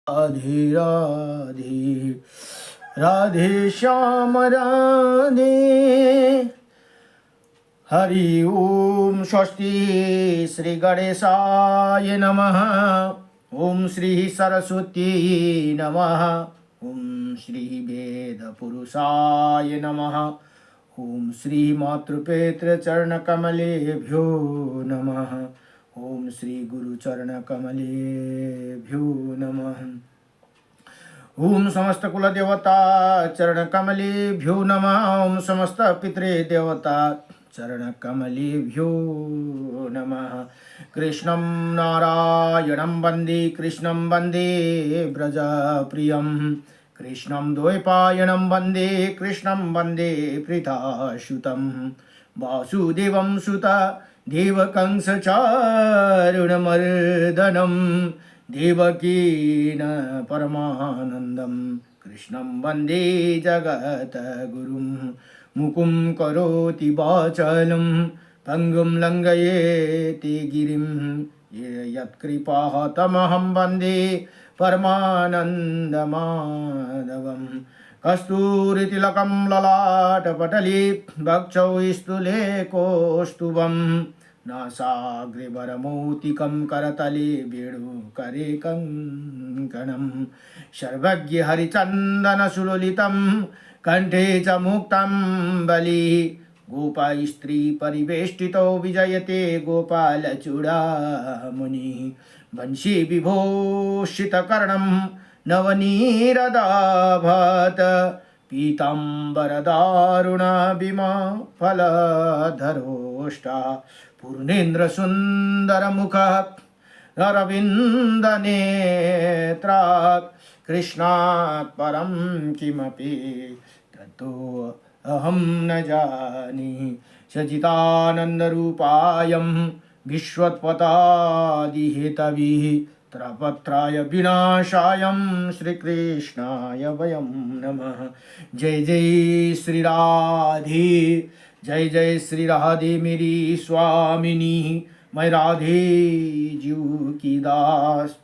राधे राधे राधे श्याम राधे। हरि ओम स्वस्ति श्री गणेशाय नमः। ओम श्री सरस्वती नमः। ओम श्री वेद पुरुषाय नमः। ओम श्री मातृपितृ चरण कमलेभ्यो नमः। ओम श्री गुरु चरण कमलेभ्यो नमः। ओम समस्त कुल देवता चरण कमलेभ्यो नमः। ओम समस्त पितृ देवता चरण कमलेभ्यो नमः। कृष्णं नारायणं वन्दे कृष्णं वन्दे व्रजप्रियं। कृष्णं द्वैपायनं वन्दे कृष्णं वन्दे प्रीताशुतं। वासुदेवं सुत देवकंस चारुणमर्दनं। देवकीन परमानन्दं कृष्णं वन्दे जगद्गुरुं। मुकुं करोति वाचालं पङ्गुं लङ्घयेति गिरिं। यत्कृपातमहं वन्दे परमानन्दमाधवं। कस्तूरितिलकं ललाटपटले वक्षौ स्थूले कौस्तुभं। नासाग्रवरमौक्तिकं करतले वेणुकरे कङ्कणं। सर्वज्ञ हरिचन्दनसुललितं कंठे च मुक्तं बलि। गोपस्त्री परिवेष्टितो विजयते गोपालचूडामणि। वंशी विभूषितकर्णं नवनीरदाभत। पीताम्बरदारुणा फलधरोष्टा। पूर्णेन्द्रसुन्दरमुखः अरविन्दनेत्रात्। कृष्णात् परं किमपि ततो अहं न जाने। सच्चिदानन्दरूपायं विश्वोत्पत्यादिहेतवे त्रयत्रय विनाशायं श्रीकृष्णाय वयं नमः। जय जय श्री राधे। जय जय श्री राधे मेरी स्वामिनी। मैं राधे जीव की दास।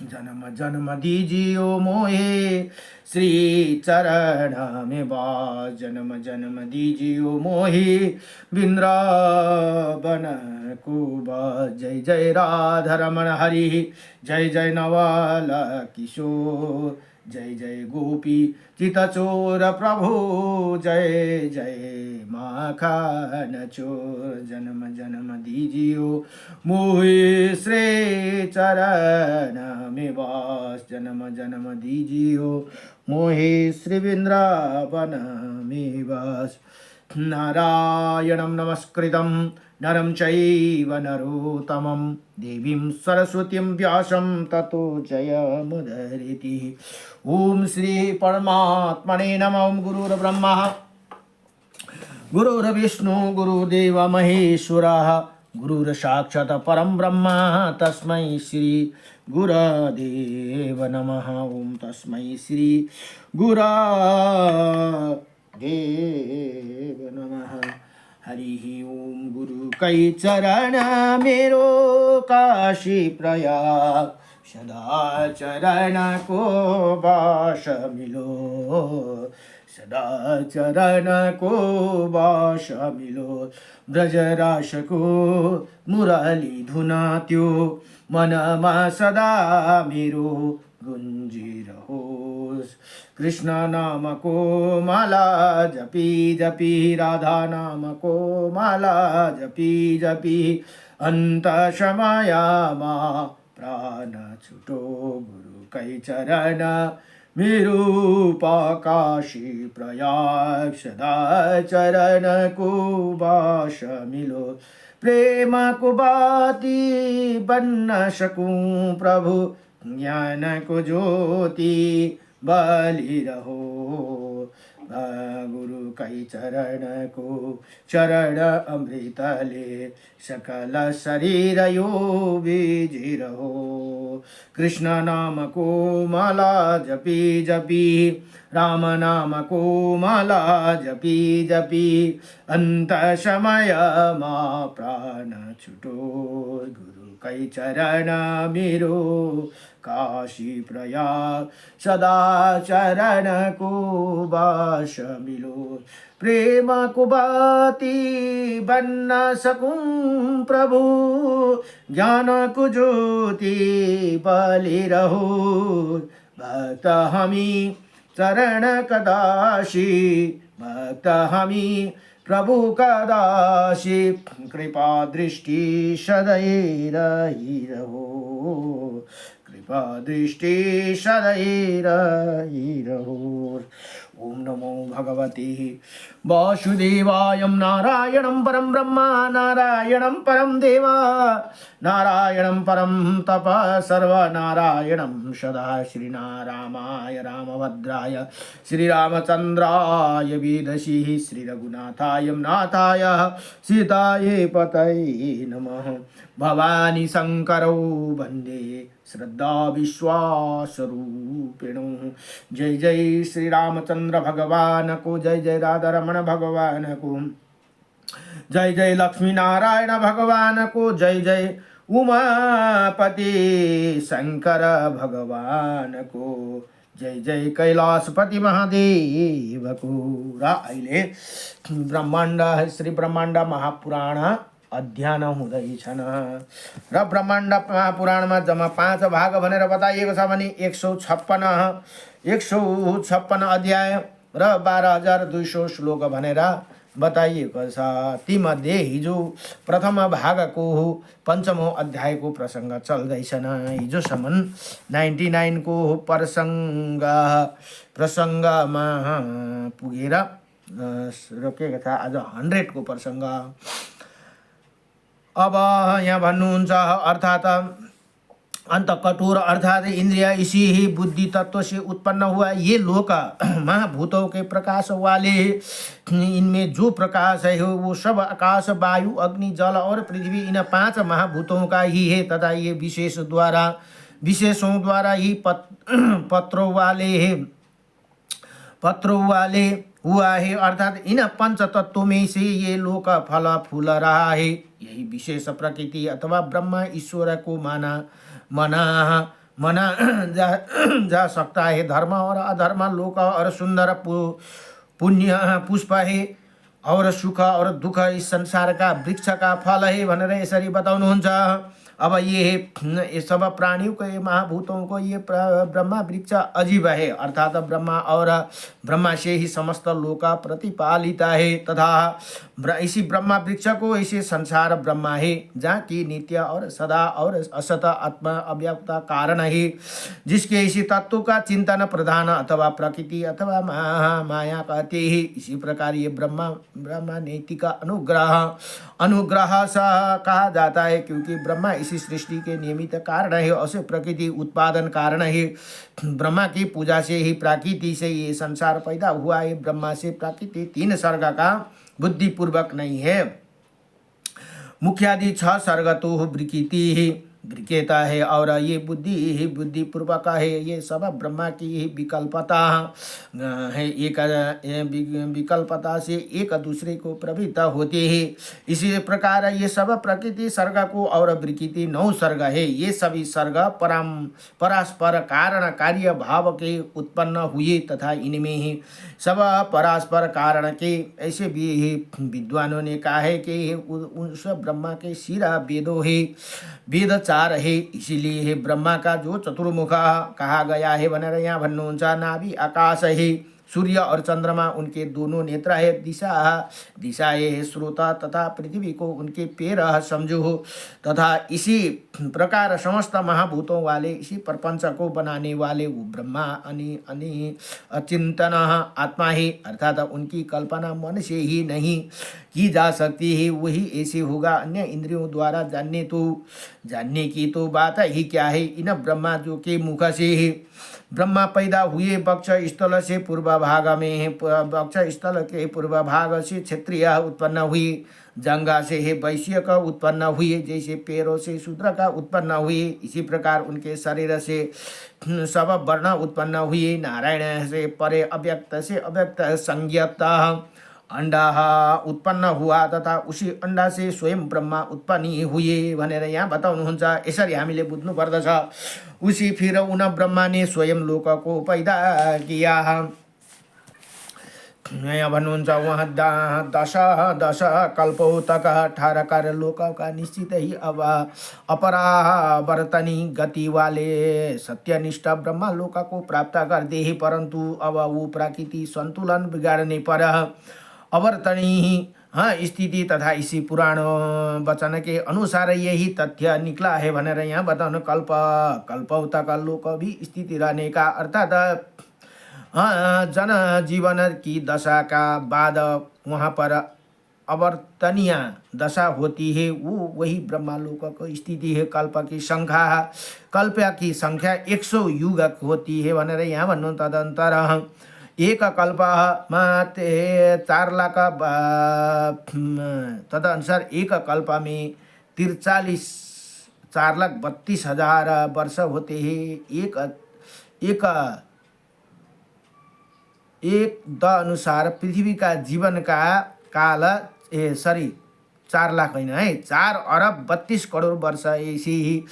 जन्म जन्म दीजियो मोहे श्री चरण में वास। जन्म जन्म दीजियो मोहे वृंदावन को वास। जय जय राधा रमण हरि। जय जय नवल किशोर। जय जय गोपी चितचोर प्रभु। जय जय माखन चोर। जन्म जन्म दीजियो मोहे श्री चरण में वास। जन्म जन्म दीजियो मोहे श्री वृंदावन में वास। नारायणं नमस्कृतं नरं चैव नरोत्तमं। देवीं सरस्वतीं व्यासं ततो जयमुदीरयेत्। ओम श्री परमात्मने नमः। ओम गुरुर्ब्रह्मा गुरुर्विष्णु गुरुदेव महेश्वरः। गुरुर्साक्षात् परं ब्रह्म तस्मै श्री गुरुदेव नमः। ओम तस्मै श्री गुरुदेव नमः। हरि ओम। गुरु कै चरण मेरो काशी प्रयाग। सदा चरण को वास मिलो। सदा चरण को वास मिलो। ब्रजरास को मुरली धुना त्यो मनमा सदा मेरो गुंजी रहोस्। कृष्ण नाम को माला जपी जपी। राधा नाम को माला जपी जपी। अंत समयमा प्राण छुटो गुरु कै चरण मेरो काशी प्रयाग। सदा चरण को वास मिलो। प्रेम को बाती बन न सकूं प्रभु। ज्ञान को ज्योति बलि रहो। गुरु कै चरण को चरण अमृत ले। सकल शरीर यो बीजी रहो। कृष्ण नाम को माला जपी जपी। राम नाम को माला जपी जपी। अंत समय मा प्राण छुटो गुरु कै चरण मेरो काशी प्रयाग सदा चरण को बास मिलो। प्रेम को बाती बन न सकूं प्रभु, ज्ञान को ज्योति बलि रहो। भक्त हमी चरण कदाशी, भक्त हमी प्रभु कदाशी, कृपा दृष्टि सदैव रही रहो। कृपा दृष्टि सदैव रही रहो। ओम नमो भगवते वासुदेवाय। नारायणं परं ब्रह्म नारायणं परं देव नारायणं परं तप सर्वनारायणं सदा। श्रीरामाय रामभद्राय श्रीरामचन्द्राय वेदसी श्रीरघुनाथाय नाथाय सीताये पतये नमः। भवानी शंकरौ वन्दे श्रद्धा विश्वास रूपिणो। जय जय श्री रामचंद्र भगवान को, जय जय राधा रमण भगवान को, जय जय लक्ष्मी नारायण भगवान को, जय जय उमापति शंकर भगवान को, जय जय कैलाशपति महादेव को। र अहिले ब्रह्माण्ड श्री ब्रह्माण्ड महापुराण अध्ययन हुँदैछन् र ब्रह्माण्ड महापुराणमा जम्मा 5 भाग भनेर बताइएको छ भने 156 अध्याय र 12,200 श्लोक भनेर बताइएको छ। तीमध्ये हिजो प्रथम भागको 5औं अध्यायको प्रसङ्ग चल्दैछन्। हिजोसम्म 99 को प्रसङ्गमा पुगेर रोकेको छ। आज 100 को प्रसङ्ग। अब यहाँ भन्नुहुन्छ अर्थात अंत कठोर अर्थात इंद्रिया इसी ही बुद्धि तत्व से उत्पन्न हुआ। ये लोक महाभूतों के प्रकाश वाले, इनमें जो प्रकाश है वो सब आकाश वायु अग्नि जल और पृथ्वी इन 5 महाभूतों का ही है तथा ये विशेषों द्वारा ही पत्रों वाले हुआ है। अर्थात इन 5 तत्वों में से ये लोक फल फूल रहा है। यही विशेष प्रकृति अथवा ब्रह्मा ईश्वर को मना जा सकता है। धर्म और अधर्म, लोक और सुंदर पुण्य पुष्प है और सुख और दुख इस संसार का वृक्ष का फल है भनेर यसरी बताउनुहुन्छ। अब ये सब प्राणियों को, ये महाभूतों को ये ब्रह्मा वृक्ष अजीब है। अर्थात ब्रह्मा और ब्रह्मा से ही समस्त लोक प्रतिपालित है तथा इसी ब्रह्मा वृक्ष को ऐसे संसार ब्रह्मा है जहाँ की नित्य और सदा और असत आत्मा अव्यक्त कारण है, जिसके इसी तत्व का चिंतन प्रधान अथवा प्रकृति अथवा माया कहते हैं। इसी प्रकार ये ब्रह्मा नैतिक अनुग्रह सा कहा जाता है, क्योंकि ब्रह्मा इसी सृष्टि के नियमित कारण है और प्रकृति उत्पादन कारण है। ब्रह्मा की पूजा से ही प्रकृति से ये संसार पैदा हुआ है। ब्रह्मा से प्रकृति 3 सर्ग का बुद्धि पूर्वक नहीं है। मुख्यादि 6 सर्ग तो विकृति ही विकृता है और ये बुद्धि ही बुद्धि पूर्वक है। ये सब ब्रह्मा की ही विकल्पता है। एक विकल्पता से एक दूसरे को प्रवृत्त होते हैं। इसी प्रकार ये सब प्रकृति सर्ग को और विकृति 9 सर्ग है। ये सभी सर्ग परस्पर कारण कार्य भाव के उत्पन्न हुए तथा इनमें ही सब परस्पर कारण के। ऐसे भी विद्वानों ने कहा है कि उस ब्रह्मा के शिरा वेदों है, वेद 4 है। इसीलिए है ब्रह्मा का जो चतुर्मुख कहा गया है भनेर यहाँ भन्नुहुन्छ। नाभि आकाश है, सूर्य और चंद्रमा उनके दोनों नेत्र है, दिशाएं है, श्रोता तथा पृथ्वी को उनके पैर समझो। तथा इसी प्रकार समस्त महाभूतों वाले इसी प्रपंच को बनाने वाले वो ब्रह्मा अचिंतन आत्मा है। अर्थात उनकी कल्पना मन से ही नहीं की जा सकती है। वही ऐसे होगा। अन्य इंद्रियों द्वारा जानने की तो बात ही क्या है। इन ब्रह्मा जो के मुख से है। ब्रह्मा पैदा हुए वक्ष स्थल से पूर्व भाग में है। वक्ष स्थल के पूर्व भाग से क्षत्रिय उत्पन्न हुई, जंगा से है वैश्य का उत्पन्न हुए, जैसे पैरों से शूद्र का उत्पन्न हुए। इसी प्रकार उनके शरीर से सब वर्ण उत्पन्न हुए। नारायण से परे अव्यक्त से अव्यक्त संज्ञता अंडा उत्पन्न हुआ तथा उसी अंडा से स्वयं ब्रह्मा उत्पन्न हुए भनेर यहाँ बताउनुहुन्छ। यसरी हामीले बुझ्नु पर्दछ। उसी फिर उन ब्रह्मा ने स्वयं लोकको पैदा किया। यहाँ भन्नुहुन्छ वहाँ दश दश कल्पौँ तक 18 कार्य लोक का निश्चित ही अब अपरावर्तनी गति वाले सत्यनिष्ठ ब्रह्मा लोक को प्राप्त करते ही, परंतु अब वो प्रकृति संतुलन बिगाड़ने पर अवर्तनी स्थिति तथा इसी पुराण वचन के अनुसार यही तथ्य निकला है भनेर यहाँ बताउनु। कल्पौँ तक लोक भी स्थिति रहने का अर्थात जन जीवन की दशा का बाद वहाँ पर अवर्तनीय दशा होती है, वो वही ब्रह्मालोक को स्थिति है। कल्प की संख्या 100 युग होती है भनेर यहाँ भन्नु। तदंतर एक कल्पमा 4 लाख तदनुसार एक कल्प में 4,32,000 वर्ष होते हैं। एक द अनुसार पृथ्वी का जीवन का काल 4 लाख होइन है, 4,32,00,00,000 वर्ष ऐसी ही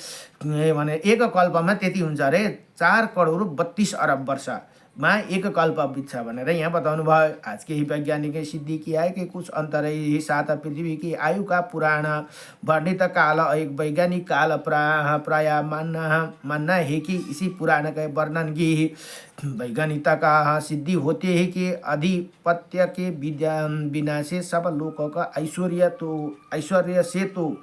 भने एक कल्पमा त्यति हुन्छ अरे। 4,32,00,00,000 वर्षमा एक कल्प बित्छ भनेर यहाँ बताउनु भयो। आज के ही वैज्ञानिक ने सिद्धि किया है कि कुछ अंतर ही साथ पृथ्वी की आयु का पुराण वर्णित काल एक वैज्ञानिक काल प्राय मानना है कि इसी पुराण के वर्णन की वैज्ञानिकता का सिद्धि होती है कि अधिपत्य के बिना से सब लोगों का ऐश्वर्य से तो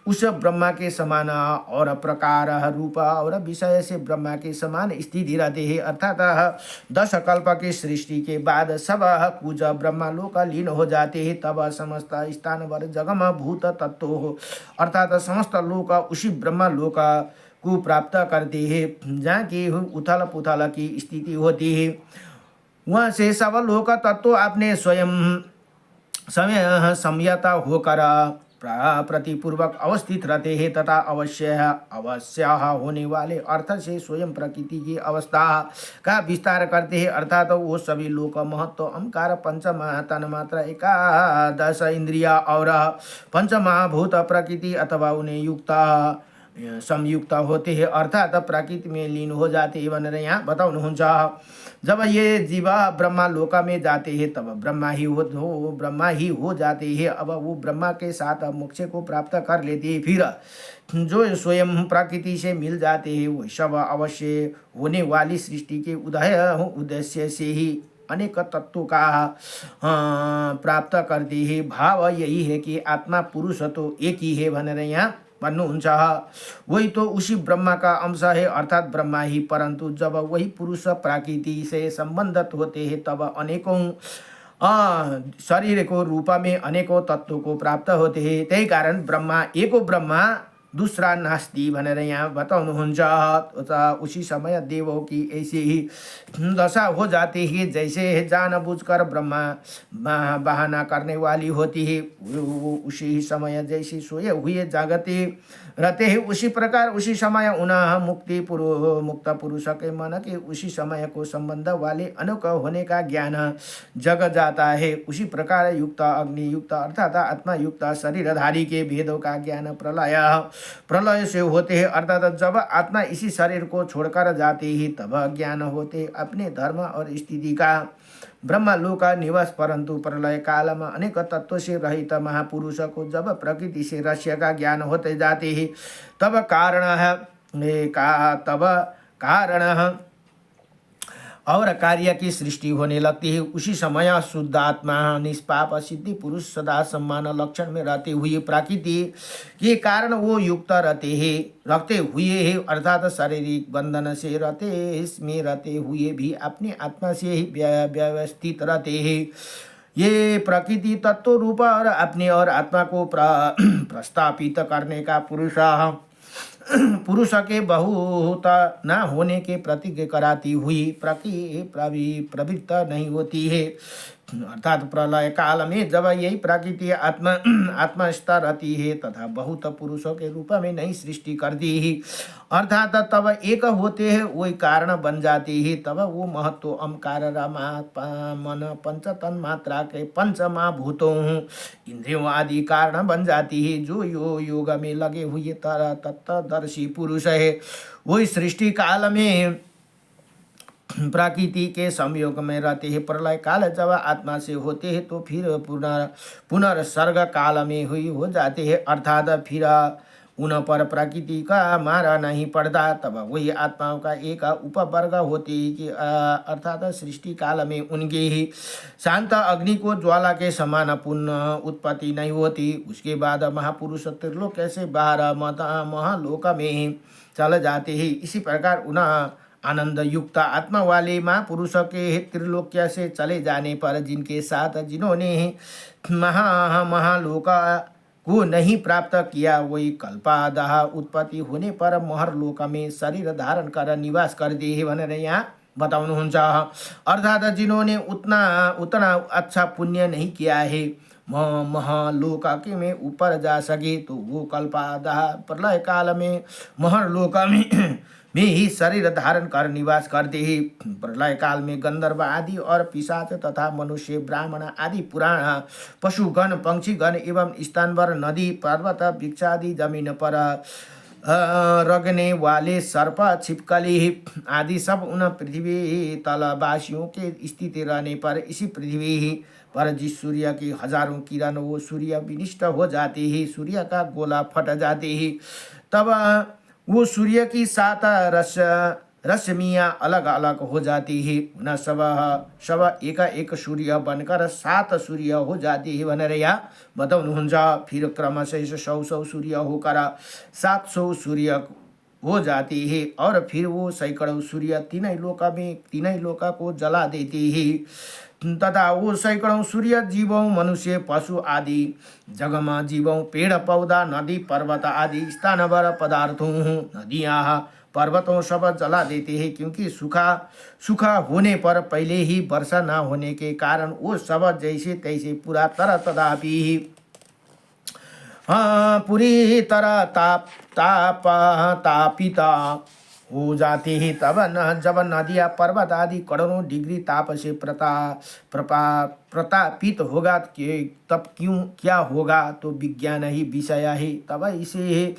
उस ब्रह्मा के समान और प्रकार रूप और विषय से ब्रह्मा के समान स्थिति रहते हैं। अर्थात 10 कल्प के सृष्टि के बाद सब कुछ ब्रह्मा लोक लीन हो जाते हैं। तब समस्त स्थान वर जगम भूत तत्व हो, अर्थात समस्त लोक उसी ब्रह्मा लोक को प्राप्त करते हैं जहाँ की उथल पुथल की स्थिति होती है। वहाँ से सब लोक तत्व अपने स्वयं संयत होकर प्रतिपूर्वक अवस्थित रहते हैं तथा अवश्य होने वाले अर्थ से स्वयं प्रकृति की अवस्था का विस्तार करते हैं। अर्थात वो सभी लोक महत्व अहंकार पंचम तन्मात्र 11 इंद्रिया और पंचमहाभूत प्रकृति अथवा उन्हें युक्त संयुक्त होते हैं, अर्थात प्रकृति में लीन हो जाते हैं भनेर यहाँ बताउनुहुन्छ। जब ये जीवा ब्रह्मा लोका में जाते हैं तब ब्रह्मा ही हो जाते हैं। अब वो ब्रह्मा के साथ मोक्ष को प्राप्त कर लेते हैं। फिर जो स्वयं प्रकृति से मिल जाते हैं वो सब अवश्य होने वाली सृष्टि के उद्देश्य से ही अनेक तत्वों का प्राप्त करते हैं। भाव यही है कि आत्मा पुरुष तो एक ही है भनेर यहाँ भन्नुहुन्छ। वही तो उसी ब्रह्मा का अंश है, अर्थात ब्रह्मा ही। परंतु जब वही पुरुष प्रकृति से संबंधित होते हैं तब अनेकों शरीर को रूप में अनेकों तत्वों को प्राप्त होते हैं। त्यही कारण ब्रह्मा एको ब्रह्मा दूसरा नास्ति भनेर यहाँ बताउनुहुन्छ। उसी समय देवों की ऐसी ही दशा हो जाती है जैसे जानबूझकर ब्रह्मा बहाना करने वाली होती है। वो उसी समय जैसे सोए हुए जागते रहते हैं उसी प्रकार उसी समय उन्हें मुक्त पुरुष के मन के उसी समय को संबंध वाले अनोख होने का ज्ञान जग जाता है। उसी प्रकार युक्त अग्नि युक्त अर्थात आत्मा युक्त शरीरधारी के भेदों का ज्ञान प्रलय से होते हैं। अर्थात जब आत्मा इसी शरीर को छोड़कर जाते ही तब ज्ञान होते अपने धर्म और स्थिति का ब्रह्म लोक निवास। परंतु प्रलय काल में अनेक तत्व से रहित महापुरुष को जब प्रकृति से रहस्य का ज्ञान होते जाते हैं तब कारण और कार्य की सृष्टि होने लगती है। उसी समय शुद्ध आत्मा निष्पाप सिद्धि पुरुष सदा सम्मान लक्षण में रहते हुए प्रकृति के कारण वो युक्त रखते हुए है, अर्थात शारीरिक बंधन से रहते हुए भी अपने आत्मा से ही व्यवस्थित रहते हैं। ये प्रकृति तत्व रूप और अपने और आत्मा को प्रस्थापित करने का पुरुष के बहुत न होने के प्रतिज्ञा कराती हुई प्रवृत्त नहीं होती है। अर्थात प्रलय काल में जब यही प्रकृति आत्मा स्तर रहती है तथा बहुत पुरुषों के रूप में नई सृष्टि कर दी ही, अर्थात तब एक होते हैं वही कारण बन जाती है। तब वो महत्व ओमकार मन पंच तन मात्रा के पंच महाभूतों इंद्रियों आदि कारण बन जाती है। जो योग में लगे हुए तर तत्वदर्शी पुरुष है वही सृष्टि काल में प्रकृति के संयोग में रहते हैं। प्रलय काल जब आत्मा से होते हैं तो फिर पुनर्सर्ग काल में हुई हो जाते हैं, अर्थात फिर उन पर प्रकृति का मारा नहीं पड़ता। तब वही आत्माओं का एक उपवर्ग होते हैं कि अर्थात सृष्टि काल में उनके ही शांत अग्नि को ज्वाला के समान पुनः उत्पत्ति नहीं होती। उसके बाद महापुरुष त्रिलोक कैसे बाहर महालोक में चल जाते हैं। इसी प्रकार उन्हें आनंद युक्त आत्मा वाले महापुरुष के त्रिलोक्य से चले जाने पर जिनके साथ जिन्होंने महालोक को नहीं प्राप्त किया वही कल्पादः उत्पत्ति होने पर महरलोक में शरीर धारण कर निवास कर दिए भनेर यहाँ बताउनुहुन्छ। अर्थात जिन्होंने उतना अच्छा पुण्य नहीं किया है महालोक के में ऊपर जा सके तो वो कल्पादः प्रलय काल में महरलोक में ही शरीर धारण कर निवास करते ही। प्रलय काल में गंधर्व आदि और पिशाच तथा मनुष्य ब्राह्मण आदि पुराण पशुगण पंक्षीगण एवं स्थानवर नदी पर्वत वृक्षादि जमीन पर रगने वाले सर्प छिपकली आदि सब उन पृथ्वी तलवासियों के स्थिति रहने पर इसी पृथ्वी पर जिस सूर्य की हजारों किरण वो सूर्य विनिष्ट हो जाते ही, सूर्य का गोला फट जाते ही, तब वो सूर्य की 7 रश्मियाँ अलग अलग हो जाती है। न सब एक सूर्य बनकर 7 सूर्य हो जाती है भनेर यहाँ बताउनुहुन्छ। फिर क्रमशः 100 सूर्य होकर 700 सूर्य हो जाती है और फिर वो सैकड़ों सूर्य तीनों लोक को जला देती है तथा वो सैकड़ों सूर्य जीवों मनुष्य पशु आदि जगमा जीवों पेड़ पौधा नदी पर्वत आदि स्थानवर पदार्थों नदियाँ पर्वतों सब जला देते हैं, क्योंकि सूखा होने पर पहले ही वर्षा न होने के कारण वो सब जैसे तैसे पूरा तरह तदापि पूरी तरह तापिता हो जाते हैं। तब जब नदियाँ पर्वत आदि करोड़ों डिग्री ताप से प्रतापित होगा तब क्या होगा तो विज्ञान ही विषय है। तब इसे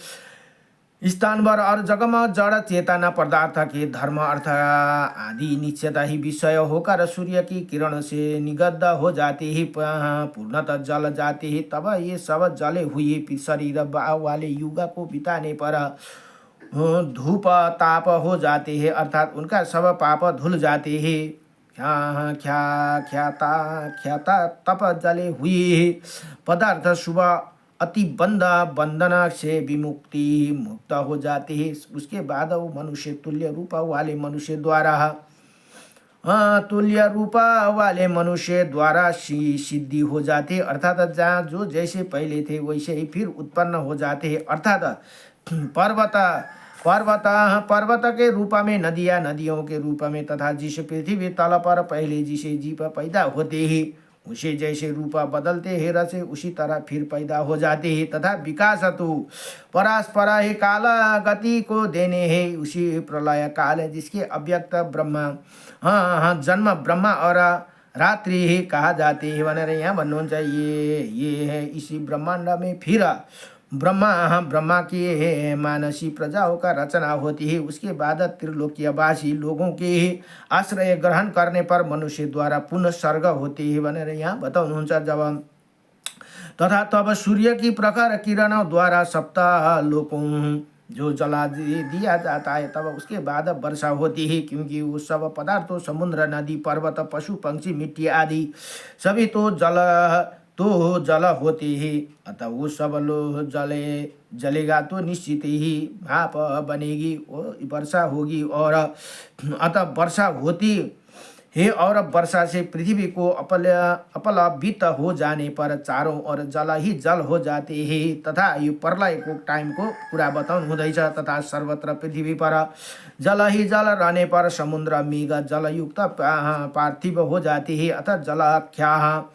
स्थानभर और जगमा जड़ चेतना पदार्थ के धर्म अर्थ आदि निश्चयता ही विषय होकर सूर्य की किरण से निगद्ध हो जाते ही पूर्णतः जल जाते ही। तब ये सब जले हुए शरीर वाले युग को बिताने पर धूप ताप हो जाते हैं, अर्थात उनका सब पाप धुल जाते हैं। ख्याता तप जले हुए पदार्थ शुभ अति बंधना से विमुक्ति मुक्त हो जाते हैं। उसके बाद वो मनुष्य तुल्य रूप वाले मनुष्य द्वारा सिद्धि हो जाते, अर्थात जहाँ जो जैसे पहले थे वैसे ही फिर उत्पन्न हो जाते हैं। अर्थात पर्वत के रूप में नदियों के रूप में तथा जिस पृथ्वी तल पर पहले जिसे जीव पैदा होते ही उसे जैसे रूप बदलते हैं रसे उसी तरह फिर पैदा हो जाते हैं। तथा विकास तो परास्परा ही काल गति को देने हैं उसी प्रलय काल है, जिसके अव्यक्त ब्रह्मा जन्म ब्रह्मा और रात्रि ही कहा जाते हैं भनेर यहाँ भन्नुहुन्छ। ये है इसी ब्रह्मांड में फिर ब्रह्मा की मानसी प्रजाओं का रचना होती है। उसके बाद त्रिलोकीयवासी लोगों के आश्रय ग्रहण करने पर मनुष्य द्वारा पुनः सर्ग होती है भनेर यहाँ बताउनुहुन्छ। जब तथा तब सूर्य की प्रखर किरणों द्वारा सप्ताह लोकों जो जला दिया जाता है, तब उसके बाद वर्षा होती है, क्योंकि वो सब पदार्थों समुद्र नदी पर्वत पशु पंक्षी मिट्टी आदि सभी तो जल होते ही, अतः वो सब जलेगा तो निश्चित ही भाप बनेगी और वर्षा होगी। और अतः वर्षा होती हे और वर्षा से पृथ्वी को अपलावित हो जाने पर चारों ओर जल ही जल हो जाते हैं तथा यो प्रलयको टाइमको कुरा बताउनु हुँदैछ। तथा सर्वत्र पृथ्वी पर जल ही जल रहने पर समुद्र मेघ जलयुक्त पार्थिव हो जाते हैं अतः जलाख्या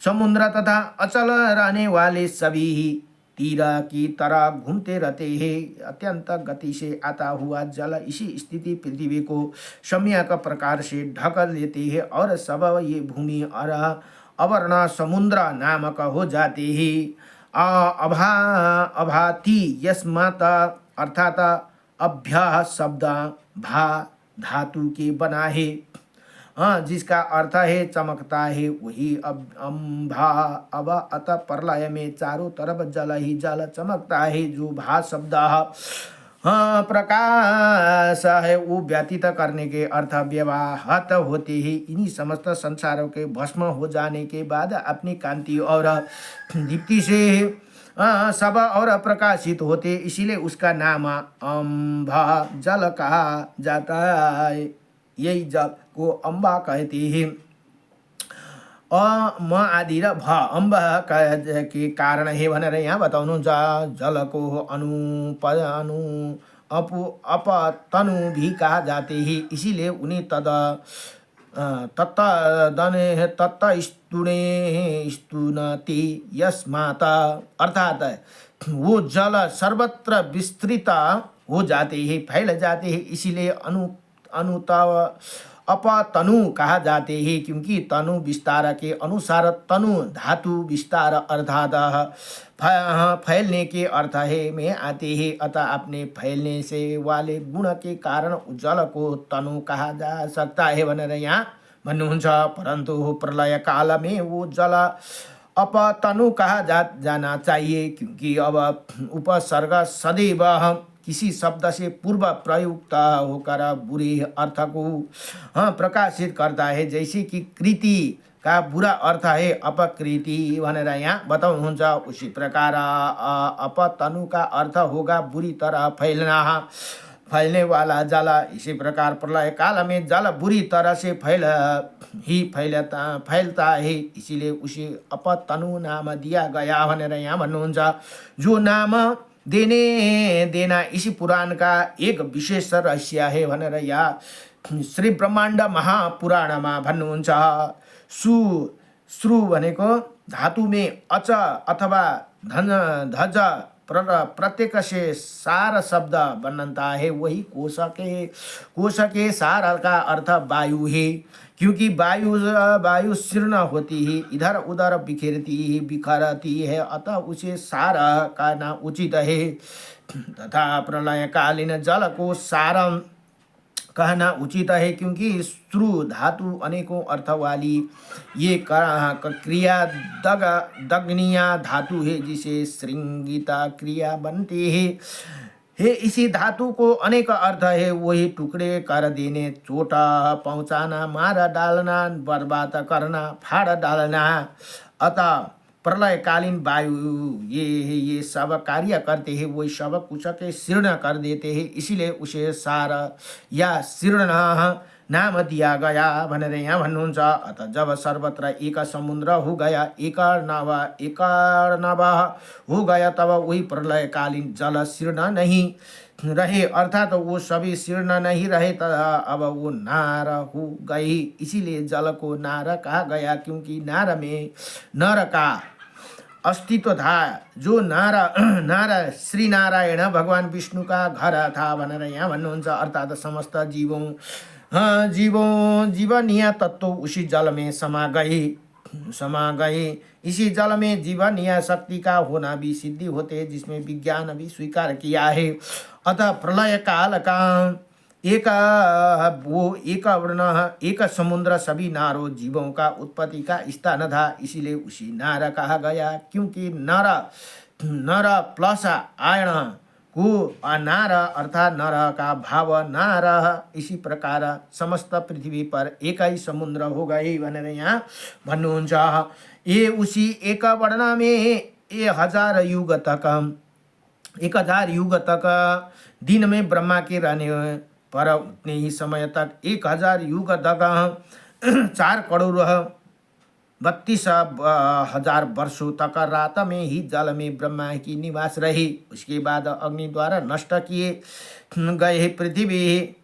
समुद्र तथा अचल रहने वाले सभी तीर की तरह घूमते रहते हैं। अत्यंत गति से आता हुआ जल इसी स्थिति पृथ्वी को सम्यक प्रकार से ढक लेते हैं और सब ये भूमि और अवर्ण समुद्र नामक हो जाते हैं। अभाति यस्मात् अर्थात अभ्य शब्द भा धातु के बना है, जिसका अर्थ है चमकता है, वही अम्भा। अब अतः प्रलय में चारों तरफ जल ही जल चमकता है। जो भा शब्द प्रकाश है वो व्यतीत करने के अर्थ व्यवहात होते हैं। इन्हीं समस्त संसारों के भस्म हो जाने के बाद अपनी कांति और दीप्ति से सब और प्रकाशित होते, इसीलिए उसका नाम अम्भा जल कहा जाता है। यही जल को अम्बा कहते हैं। म आदि र भ अम्ब के कारण है भनेर यहाँ बताउनुहुन्छ। जलको अपतनु भी कहा जाते हैं, इसीलिए उन्हें तत्त स्तुनति यस्मात् अर्थात वो जल सर्वत्र विस्तृत हो जाते हैं, फैल जाते हैं, इसीलिए अपतनु कहा जाते हैं। क्योंकि तनु विस्तार के अनुसार तनु धातु विस्तार अर्थात फैलने के अर्थ है में आते हैं। अतः अपने फैलने से वाले गुण के कारण जल को तनु कहा जा सकता है भनेर यहाँ भन्नुहुन्छ। परंतु प्रलय काल में वो जल अपतनु कहा जाना चाहिए, क्योंकि अब उपसर्ग सदैव किसी शब्द से पूर्व प्रयुक्त होकर बुरे अर्थ को प्रकाशित करता है। जैसे कि कृति का बुरा अर्थ है अपकृति भनेर यहाँ बताउनुहुन्छ। उसी प्रकार अपतनु का अर्थ होगा बुरी तरह फैलने वाला जल। इसी प्रकार प्रलय काल में जल बुरी तरह से फैलता है, इसीलिए उसे अपतनु नाम दिया गया भनेर यहाँ भन्नुहुन्छ। जो नाम देना इसी पुराण का एक विशेष रहस्य है भनेर यहाँ श्री ब्रह्माण्ड महापुराणमा भन्नुहुन्छ। श्रु भनेको धातु में अच अथवा धज प्रत्येक से सार शब्द बनता है, वही कोश के सार का अर्थ वायु है। क्योंकि वायु शीर्ण होती है, इधर उधर बिखरती है, अतः उसे सार कहना उचित है। तथा प्रलयकालीन जल को सारम कहना उचित है, क्योंकि श्रु धातु अनेकों अर्थ वाली ये क्रिया दग्निया धातु है, जिसे श्रृंगिता क्रिया बनती है। इसी धातु को अनेक अर्थ है, वही टुकड़े कर देने, चोटा पहुंचाना, मार डालना, बर्बाद करना, फाड़ डालना। अतः प्रलयकालीन वायु ये सब कार्य करते हैं, वही सब कुछ के शीर्ण कर देते हैं, इसीलिए उसे सार या शीर्ण नाम दिया गया भनेर यहाँ भन्नुहुन्छ। अतः जब सर्वत्र एक समुद्र हो गया, एक नव हो गया, तब वही प्रलयकालीन जल शीर्ण नहीं रहे, अर्थात वो सभी शीर्ण नहीं रहे, अब वो नार हो गई। इसीलिए जल को नार कहा गया, क्योंकि नार में नर का अस्तित्व था। जो नार श्री नारायण भगवान विष्णु का घर था भनेर यहाँ भन्नुहुन्छ। अर्थात समस्त जीवनीय तत्व उसी जल में समा गए। इसी जल में जीवनीय शक्ति का होना भी सिद्धि होते, जिसमें विज्ञान भी स्वीकार किया है। अतः प्रलय काल का एक वर्ण एक समुद्र सभी नारों जीवों का उत्पत्ति का स्थान था, इसीलिए उसी नार कहा गया। क्योंकि नर प्लस आयण को नार अर्थात नर का भाव नार। इसी प्रकार समस्त पृथ्वी पर एक ही समुद्र हो गए भनेर यहाँ भन्नुहुन्छ। ये उसी एक वर्ण में 1000 युग तक दिन में ब्रह्मा के रहने पर उतने ही समय तक 1000 युग तक 4,32,000 वर्षों तक रात में ही जल में ब्रह्मा की निवास रही। उसके बाद अग्नि द्वारा नष्ट किए गए पृथ्वी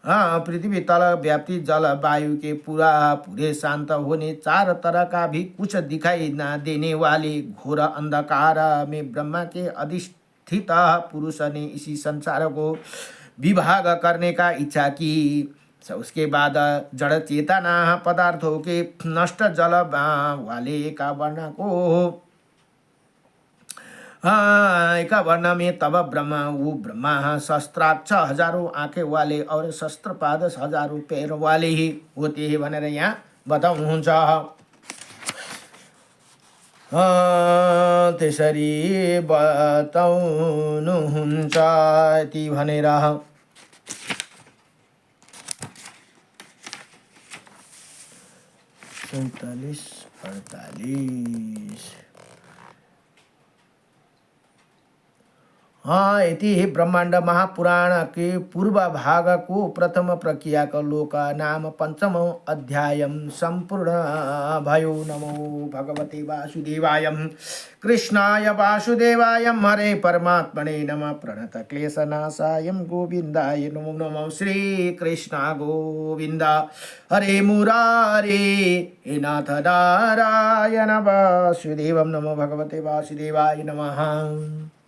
पृथ्वी तल व्याप्ति जल वायु के पूरे शांत होने, चार तरह का भी कुछ दिखाई ना देने वाले घोर अंधकार में ब्रह्मा के अधिष्ठित पुरुष ने इसी संसार को विभाग करने का इच्छा की। उसके बाद जड़ चेतना पदार्थों के नष्ट जल वाले का वर्ण को एक वर्ण में तब ब्रह्मा शस्त्राक्ष हजारों आंखें वाले और शस्त्रपाद हजारों पैर वाले ही होते हैं भनेर यहाँ बताउनुहुन्छ। त्यसरी बताउनुहुन्छ यति भनेर 47-48 यति ब्रह्मांड महापुराण के पूर्व भाग को प्रथम प्रक्रिया का लोक नाम पंचम अध्याय संपूर्ण भयो। नमो भगवते वासुदेवाय कृष्णाय वासुदेवाय हरे परमात्मने नमः। प्रणत क्लेशनाशाय गोविंदाय नमो नमः। श्री कृष्ण गोविंद हरे मुरारे हे नाथ नारायण वासुदेवम। नमो भगवते वासुदेवाय नमः।